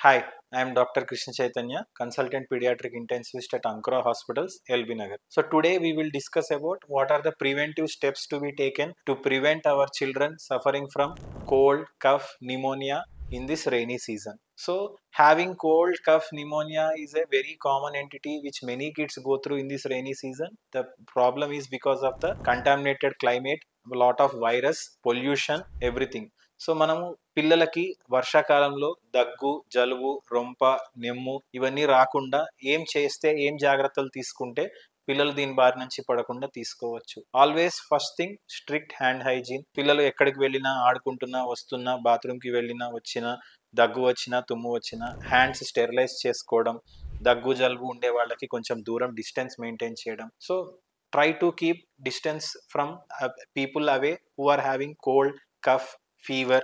Hi, I am Dr. Krishna Chaitanya, consultant pediatric intensivist at Ankara Hospitals, LB Nagar. So today we will discuss about what are the preventive steps to be taken to prevent our children suffering from cold, cough, pneumonia in this rainy season. So having cold, cough, pneumonia is a very common entity which many kids go through in this rainy season. The problem is because of the contaminated climate, a lot of virus, pollution, everything. So మనము పిల్లలకి వర్షాకాలంలో దగ్గు, జలుబు, రొంప, నెమ్ము ఇవన్నీ రాకుండా ఏం చేస్తే, ఏం జాగ్రత్తలు తీసుకుంటే పిల్లలు దీని బారి నుంచి పడకుండా తీసుకోవచ్చు. Always first thing strict hand hygiene. పిల్లలు ఎక్కడికి వెళ్ళినా, ఆడుకుంటున్నా, వస్తున్నా, బాత్రూమ్కి వెళ్ళినా, వచ్చినా, దగ్గు వచ్చినా, తుమ్ము వచ్చినా హ్యాండ్స్ స్టెరిలైజ్ చేసుకోవడం, దగ్గు జలుబు ఉండే వాళ్ళకి కొంచెం దూరం డిస్టెన్స్ మెయింటైన్ చేయడం. So try to keep distance from people away who are having cold, cough, fever,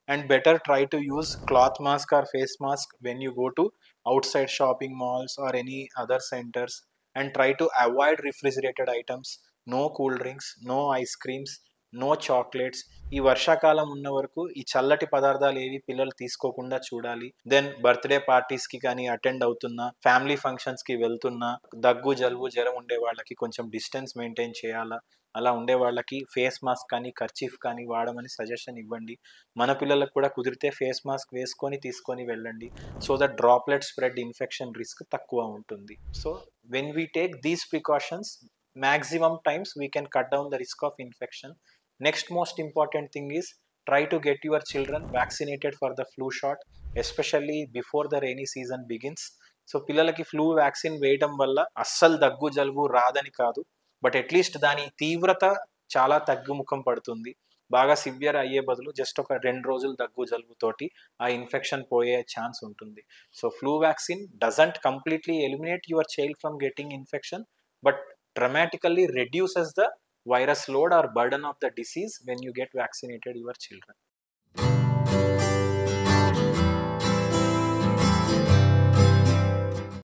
and better try to use cloth mask or face mask when you go to outside shopping malls or any other centers, and try to avoid refrigerated items, no cool drinks, no ice creams, no chocolates. ఈ వర్షాకాలం ఉన్న వరకు ఈ చల్లటి పదార్థాలు ఏవి పిల్లలు తీసుకోకుండా చూడాలి. దెన్ బర్త్డే పార్టీస్కి కానీ అటెండ్ అవుతున్నా, ఫ్యామిలీ ఫంక్షన్స్కి వెళ్తున్నా, దగ్గు జలుబు జ్వరం ఉండే వాళ్ళకి కొంచెం డిస్టెన్స్ మెయింటైన్ చేయాలా. అలా ఉండే వాళ్ళకి ఫేస్ మాస్క్ కానీ కర్చీఫ్ కానీ వాడమని సజెషన్ ఇవ్వండి. మన పిల్లలకు కూడా కుదిరితే ఫేస్ మాస్క్ వేసుకొని తీసుకొని వెళ్ళండి. So that droplet spread infection risk తక్కువ ఉంటుంది. So when we take these precautions, maximum times we can cut down the risk of infection. Next most important thing is try to get your children vaccinated for the flu shot, especially before the rainy season begins. So పిల్లలకి flu vaccine వేయడం వల్ల అస్సలు దగ్గు జలుబు రాదని కాదు, but at least దాని తీవ్రత చాలా తగ్గుముఖం పడుతుంది. బాగా సివియర్ అయ్యే బదులు జస్ట్ ఒక 2 రోజులు దగ్గు జలుబుతోటి ఆ ఇన్ఫెక్షన్ పోయే ఛాన్స్ ఉంటుంది. So flu vaccine doesn't completely eliminate your child from getting infection, but dramatically reduces the virus load or burden of the disease when you get vaccinated your children.